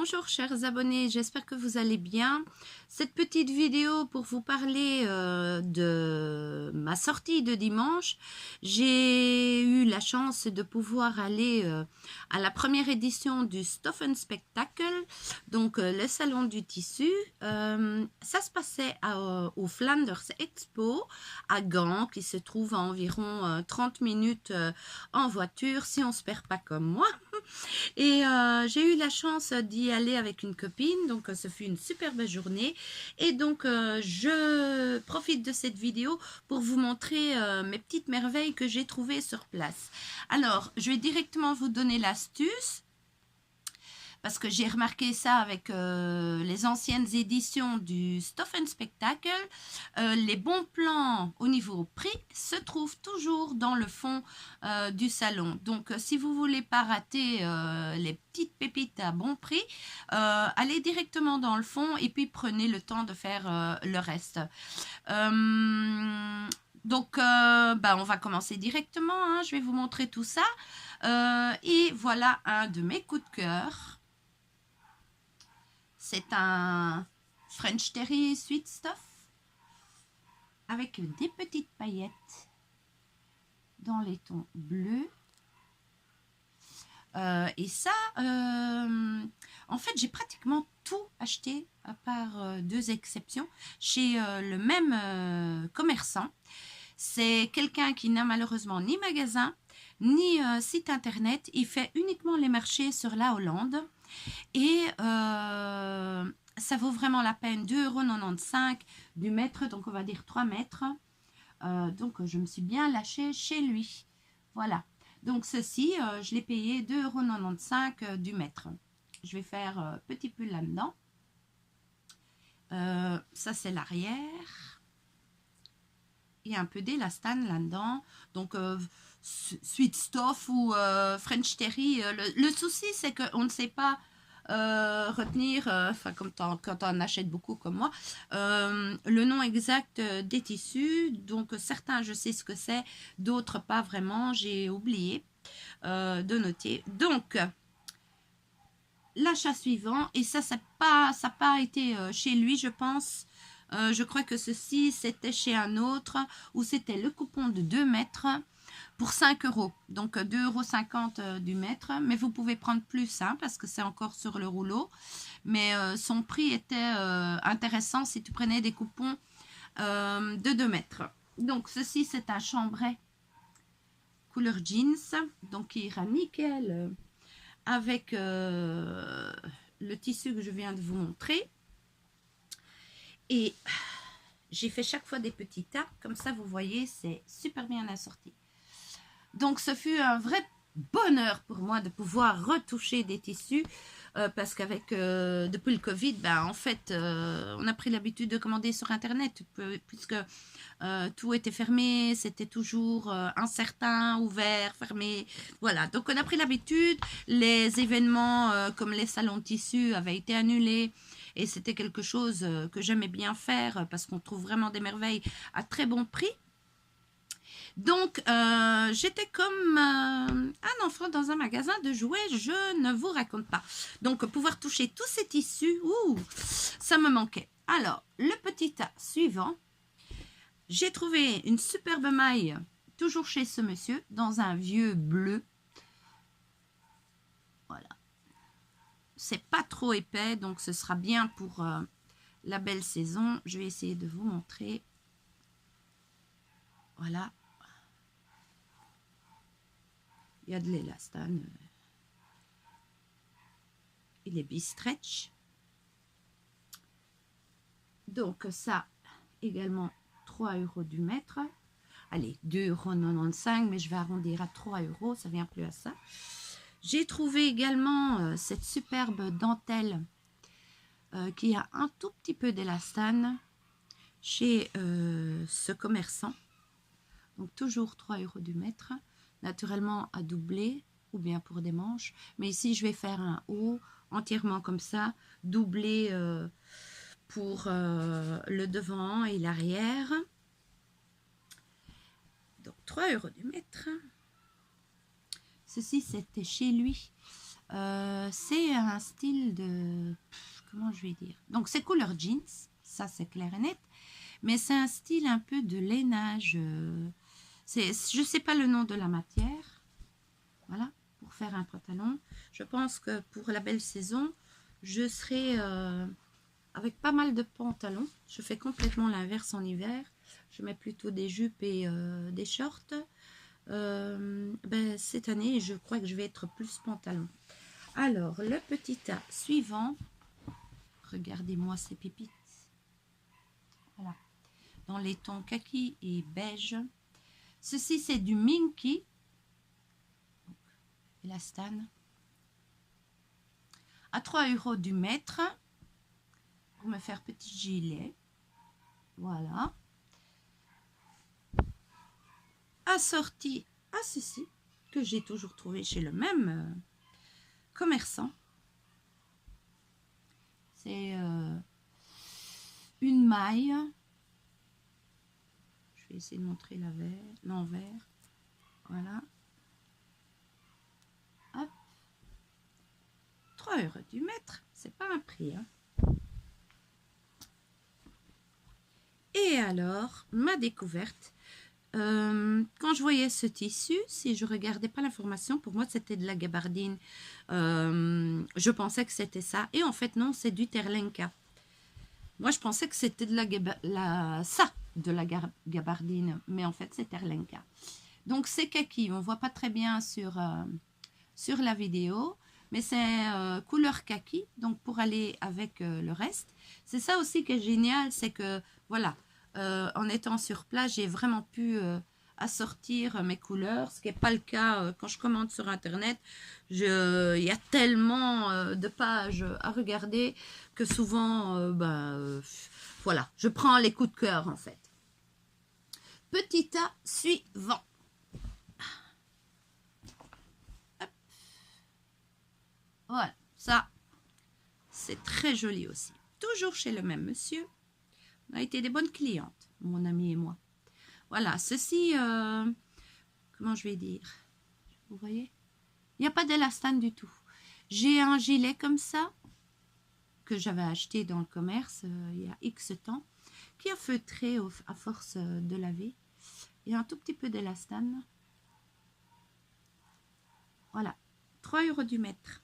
Bonjour chers abonnés, j'espère que vous allez bien. Cette petite vidéo pour vous parler de ma sortie de dimanche. J'ai eu la chance de pouvoir aller à la première édition du Stoffen Spectacle, donc le salon du tissu. Ça se passait au Flanders Expo à Gand, qui se trouve à environ 30 minutes en voiture si on ne se perd pas comme moi. Et j'ai eu la chance d'y aller avec une copine, donc ce fut une superbe journée. Et donc je profite de cette vidéo pour vous montrer mes petites merveilles que j'ai trouvées sur place. Alors, je vais directement vous donner l'astuce, parce que j'ai remarqué ça avec les anciennes éditions du Stoffen Spectacle. Les bons plans au niveau prix se trouvent toujours dans le fond du salon. Donc, si vous ne voulez pas rater les petites pépites à bon prix, allez directement dans le fond et puis prenez le temps de faire le reste. Donc, on va commencer directement. Hein. Je vais vous montrer tout ça. Et voilà un de mes coups de cœur. C'est un French Terry Sweet Stuff avec des petites paillettes dans les tons bleus. Et ça, en fait, j'ai pratiquement tout acheté, à part deux exceptions, chez le même commerçant. C'est quelqu'un qui n'a malheureusement ni magasin, ni site internet. Il fait uniquement les marchés sur la Hollande. Et ça vaut vraiment la peine, 2,95 € du mètre, donc on va dire 3 mètres. Donc je me suis bien lâchée chez lui. Voilà. Donc ceci, je l'ai payé 2,95 € du mètre. Je vais faire petit pull là-dedans. Ça c'est l'arrière. Et un peu d'élastane là-dedans. Donc Sweet Stuff ou French Terry. Le souci c'est qu'on ne sait pas retenir, quand on achète beaucoup comme moi, le nom exact des tissus. Donc certains je sais ce que c'est, d'autres pas vraiment, j'ai oublié de noter. Donc l'achat suivant, et ça n'a pas été chez lui, je pense. Je crois que ceci c'était chez un autre, où c'était le coupon de 2 mètres pour 5 €, donc 2,50 € du mètre, mais vous pouvez prendre plus, hein, parce que c'est encore sur le rouleau, mais son prix était intéressant si tu prenais des coupons de 2 mètres. Donc ceci c'est un chambray couleur jeans, donc qui ira nickel avec le tissu que je viens de vous montrer. Et j'ai fait chaque fois des petits tas, comme ça vous voyez, c'est super bien assorti. Donc ce fut un vrai bonheur pour moi de pouvoir retoucher des tissus, parce qu'avec depuis le Covid, en fait on a pris l'habitude de commander sur internet, puisque tout était fermé, c'était toujours incertain, ouvert, fermé, voilà. Donc on a pris l'habitude, les événements comme les salons de tissus avaient été annulés. Et c'était quelque chose que j'aimais bien faire, parce qu'on trouve vraiment des merveilles à très bon prix. Donc, j'étais comme un enfant dans un magasin de jouets, je ne vous raconte pas. Donc, pouvoir toucher tous ces tissus, ça me manquait. Alors, le petit tas suivant, j'ai trouvé une superbe maille, toujours chez ce monsieur, dans un vieux bleu. Voilà. C'est pas trop épais, donc ce sera bien pour la belle saison. Je vais essayer de vous montrer. Voilà. Il y a de l'élastane. Il est bi-stretch. Donc ça, également 3 € du mètre. Allez, 2,95 €, mais je vais arrondir à 3 €, ça vient plus à ça. J'ai trouvé également cette superbe dentelle qui a un tout petit peu d'élastane chez ce commerçant. Donc toujours 3 € du mètre. Naturellement à doubler ou bien pour des manches. Mais ici je vais faire un haut entièrement comme ça, doublé pour le devant et l'arrière. Donc 3 € du mètre. Ceci c'était chez lui. C'est un style de... Comment je vais dire? Donc, c'est couleur jeans. Ça, c'est clair et net. Mais c'est un style un peu de lainage. Je ne sais pas le nom de la matière. Voilà, pour faire un pantalon. Je pense que pour la belle saison, je serai avec pas mal de pantalons. Je fais complètement l'inverse en hiver. Je mets plutôt des jupes et des shorts. Cette année, je crois que je vais être plus pantalon. Alors, le petit tas suivant. Regardez-moi ces pépites. Voilà. Dans les tons kaki et beige. Ceci, c'est du Minky. Elastane. À 3 € du mètre. Pour me faire petit gilet. Voilà. Assorti à ceci, que j'ai toujours trouvé chez le même commerçant. C'est une maille. Je vais essayer de montrer l'envers. Voilà. Hop. 3 € du mètre. C'est pas un prix. Hein. Et alors, ma découverte. Quand je voyais ce tissu, si je regardais pas l'information, pour moi c'était de la gabardine. Je pensais que c'était ça. Et en fait non, c'est du Terlenka. Moi je pensais que c'était de la gabardine. Mais en fait c'est Terlenka. Donc c'est kaki. On voit pas très bien sur la vidéo. Mais c'est couleur kaki. Donc pour aller avec le reste. C'est ça aussi qui est génial. C'est que voilà. En étant sur place, j'ai vraiment pu assortir mes couleurs, ce qui n'est pas le cas quand je commande sur internet. Il y a tellement de pages à regarder que souvent, voilà, je prends les coups de cœur en fait. Petit tas suivant. Hop. Voilà, ça, c'est très joli aussi. Toujours chez le même monsieur. On a été des bonnes clientes, mon ami et moi. Voilà, ceci, comment je vais dire? Vous voyez? Il n'y a pas d'élastane du tout. J'ai un gilet comme ça, que j'avais acheté dans le commerce il y a X temps, qui a feutré à force de laver. Il y a un tout petit peu d'élastane. Voilà, 3 € du mètre.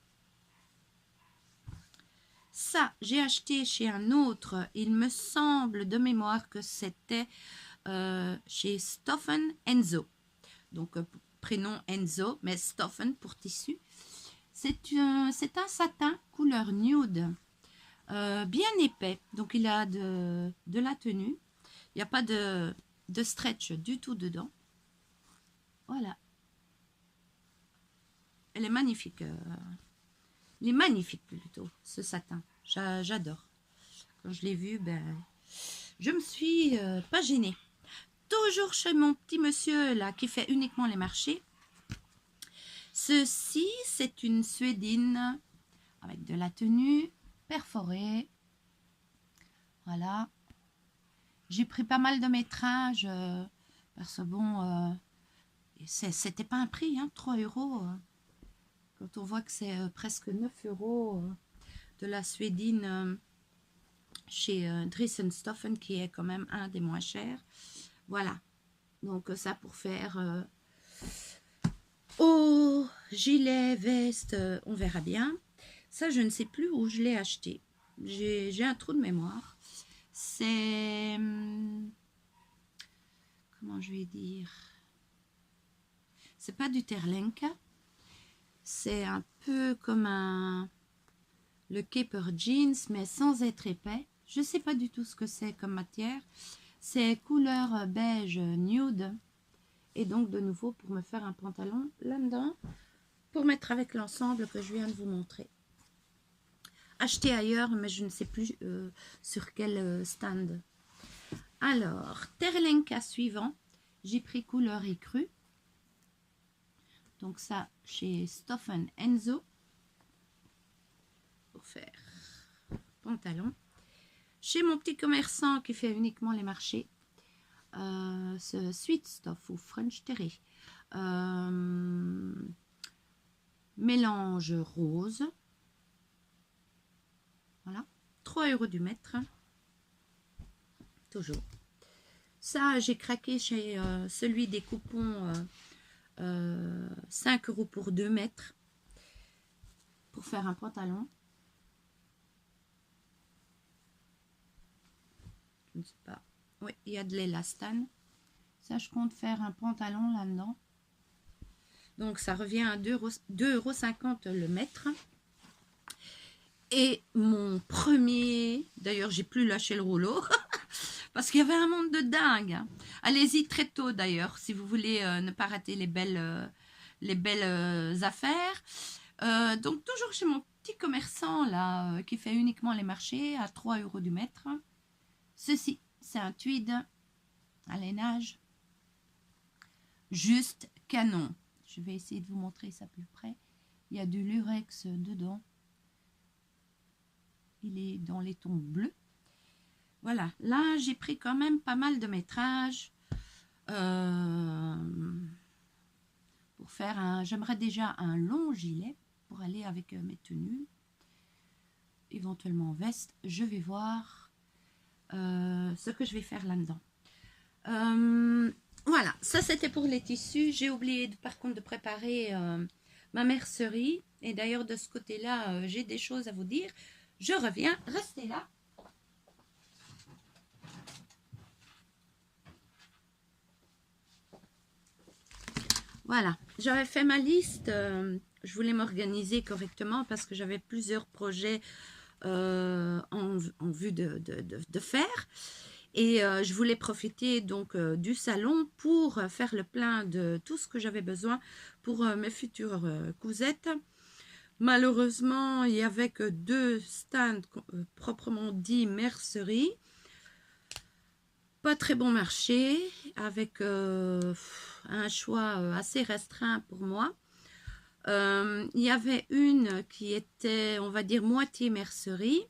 Ça, j'ai acheté chez un autre. Il me semble de mémoire que c'était chez Stoffen Enzo. Donc, prénom Enzo, mais Stoffen pour tissu. C'est un satin couleur nude, bien épais. Donc, il a de la tenue. Il n'y a pas de stretch du tout dedans. Voilà. Elle est magnifique. Il est magnifique plutôt, ce satin. J'adore. Quand je l'ai vu, je me suis pas gênée. Toujours chez mon petit monsieur là qui fait uniquement les marchés. Ceci, c'est une suédine avec de la tenue perforée. Voilà. J'ai pris pas mal de métrage parce que bon, c'était pas un prix, hein, 3 €. Quand on voit que c'est presque 9 € de la suédine chez Dressenstoffen, qui est quand même un des moins chers. Voilà. Donc ça pour faire gilet, veste, on verra bien. Ça, je ne sais plus où je l'ai acheté. J'ai un trou de mémoire. C'est... comment je vais dire? C'est pas du Terlenka. C'est un peu comme le Caper Jeans, mais sans être épais. Je ne sais pas du tout ce que c'est comme matière. C'est couleur beige nude. Et donc, de nouveau, pour me faire un pantalon là-dedans, pour mettre avec l'ensemble que je viens de vous montrer. Acheté ailleurs, mais je ne sais plus sur quel stand. Alors, Terlenka suivant. J'ai pris couleur écrue. Donc ça, chez Stoffen Enzo. Pour faire pantalon. Chez mon petit commerçant qui fait uniquement les marchés. Ce Sweet Stuff ou French Terry. mélange rose. Voilà, 3 € du mètre. Toujours. Ça, j'ai craqué chez celui des coupons 5 € pour 2 mètres pour faire un pantalon. Je ne sais pas. Oui, il y a de l'élastane. Ça, je compte faire un pantalon là-dedans. Donc, ça revient à 2,50 € le mètre. Et mon premier, d'ailleurs, j'ai plus lâché le rouleau parce qu'il y avait un monde de dingue. Allez-y très tôt d'ailleurs, si vous voulez ne pas rater les belles affaires. Donc, toujours chez mon petit commerçant là, qui fait uniquement les marchés à 3 € du mètre. Ceci, c'est un tweed à lainage. Juste canon. Je vais essayer de vous montrer ça plus près. Il y a du lurex dedans. Il est dans les tons bleus. Voilà, là j'ai pris quand même pas mal de métrage pour faire un... J'aimerais déjà un long gilet pour aller avec mes tenues. Éventuellement veste. Je vais voir ce que je vais faire là-dedans. Voilà, ça c'était pour les tissus. J'ai oublié par contre de préparer ma mercerie. Et d'ailleurs de ce côté-là, j'ai des choses à vous dire. Je reviens, restez là. Voilà, j'avais fait ma liste. Je voulais m'organiser correctement parce que j'avais plusieurs projets en vue de faire. Et je voulais profiter donc du salon pour faire le plein de tout ce que j'avais besoin pour mes futures cousettes. Malheureusement, il n'y avait que 2 stands proprement dit mercerie. Pas très bon marché, avec un choix assez restreint pour moi. Il y avait une qui était, on va dire, moitié mercerie.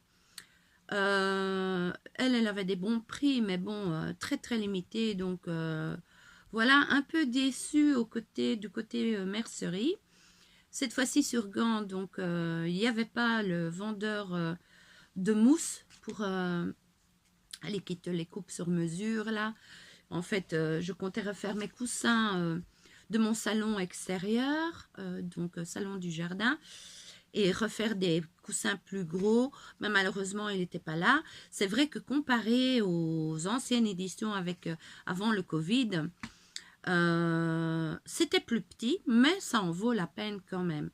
Elle avait des bons prix, mais bon, très très limité. Donc voilà, un peu déçue du côté mercerie. Cette fois-ci sur Gand, donc il n'y avait pas le vendeur de mousse pour aller qui te les coupe sur mesure là. En fait, je comptais refaire mes coussins de mon salon extérieur, donc salon du jardin, et refaire des coussins plus gros, mais malheureusement il n'était pas là. C'est vrai que comparé aux anciennes éditions avec avant le Covid, c'était plus petit, mais ça en vaut la peine quand même.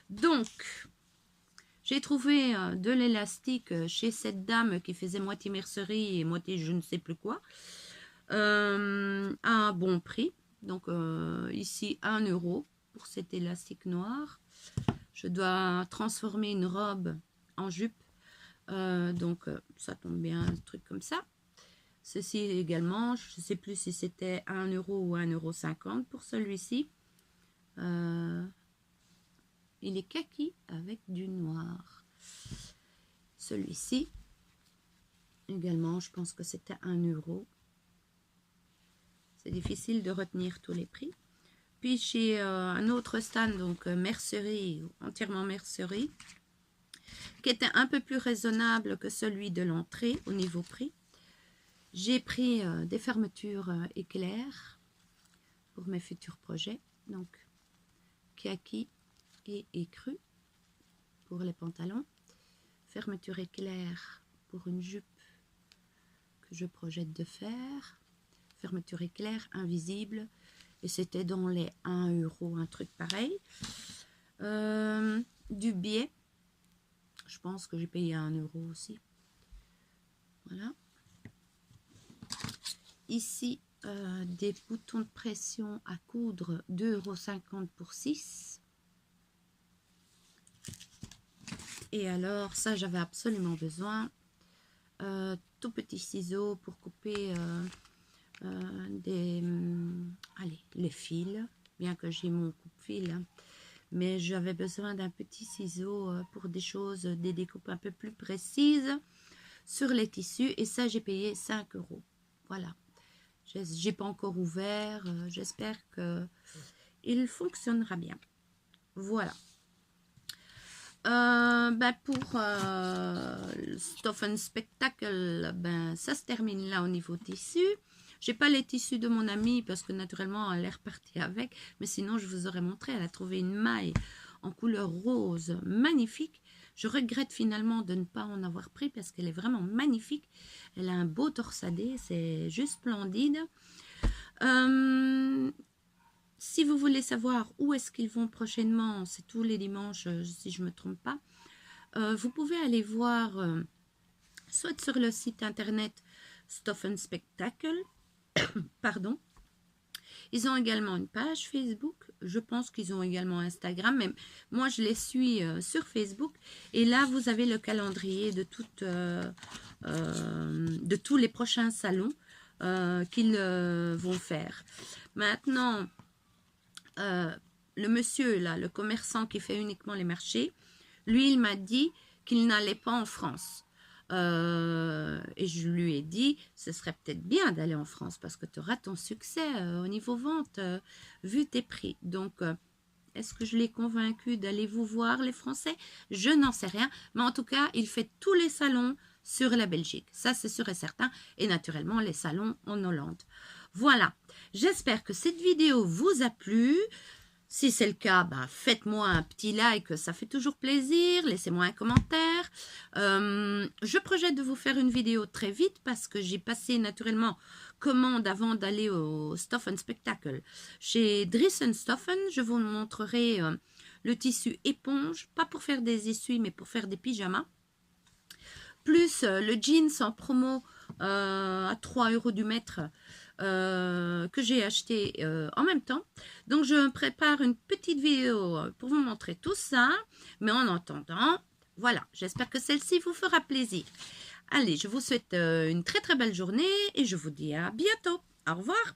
Donc, j'ai trouvé de l'élastique chez cette dame qui faisait moitié mercerie et moitié je ne sais plus quoi, à un bon prix. Donc, ici, 1 € pour cet élastique noir. Je dois transformer une robe en jupe. Donc, ça tombe bien, un truc comme ça. Ceci également, je ne sais plus si c'était 1 € ou 1,50 € pour celui-ci. Il est kaki avec du noir. Celui-ci, également, je pense que c'était 1 €. C'est difficile de retenir tous les prix. Puis chez un autre stand, donc mercerie, entièrement mercerie, qui était un peu plus raisonnable que celui de l'entrée au niveau prix. J'ai pris des fermetures éclairs pour mes futurs projets. Donc, kaki et écru pour les pantalons. Fermeture éclair pour une jupe que je projette de faire. Fermeture éclair invisible. Et c'était dans les 1 €, un truc pareil. Du biais. Je pense que j'ai payé 1 € aussi. Voilà. Ici, des boutons de pression à coudre, 2,50 € pour 6. Et alors, ça, j'avais absolument besoin. Tout petits ciseaux pour couper les fils, bien que j'ai mon coupe-fil. Hein. Mais j'avais besoin d'un petit ciseau pour des choses, des découpes un peu plus précises sur les tissus. Et ça, j'ai payé 5 €. Voilà. J'ai pas encore ouvert. J'espère que il fonctionnera bien. Voilà. Pour Stuff and Spectacle, ça se termine là au niveau tissu. J'ai pas les tissus de mon amie parce que naturellement elle est repartie avec, mais sinon je vous aurais montré. Elle a trouvé une maille en couleur rose magnifique. Je regrette finalement de ne pas en avoir pris parce qu'elle est vraiment magnifique. Elle a un beau torsadé, c'est juste splendide. Si vous voulez savoir où est-ce qu'ils vont prochainement, c'est tous les dimanches si je ne me trompe pas. Vous pouvez aller voir soit sur le site internet Stuff and Spectacle, pardon. Ils ont également une page Facebook. Je pense qu'ils ont également Instagram. Mais moi, je les suis sur Facebook. Et là, vous avez le calendrier de tous les prochains salons qu'ils vont faire. Maintenant, le monsieur, là, le commerçant qui fait uniquement les marchés, lui, il m'a dit qu'il n'allait pas en France. Et je lui ai dit, ce serait peut-être bien d'aller en France parce que tu auras ton succès au niveau vente, vu tes prix. Donc, est-ce que je l'ai convaincu d'aller vous voir, les Français? Je n'en sais rien. Mais en tout cas, il fait tous les salons sur la Belgique. Ça, c'est sûr et certain. Et naturellement, les salons en Hollande. Voilà. J'espère que cette vidéo vous a plu. Si c'est le cas, faites-moi un petit like, ça fait toujours plaisir. Laissez-moi un commentaire. Je projette de vous faire une vidéo très vite parce que j'ai passé naturellement commande avant d'aller au Stuff and Spectacle. Chez Dries & Stoffen, je vous montrerai le tissu éponge, pas pour faire des essuies, mais pour faire des pyjamas. Plus le jeans en promo à 3 € du mètre. Que j'ai acheté en même temps. Donc, je prépare une petite vidéo pour vous montrer tout ça. Mais en attendant, voilà, j'espère que celle-ci vous fera plaisir. Allez, je vous souhaite une très très belle journée et je vous dis à bientôt. Au revoir.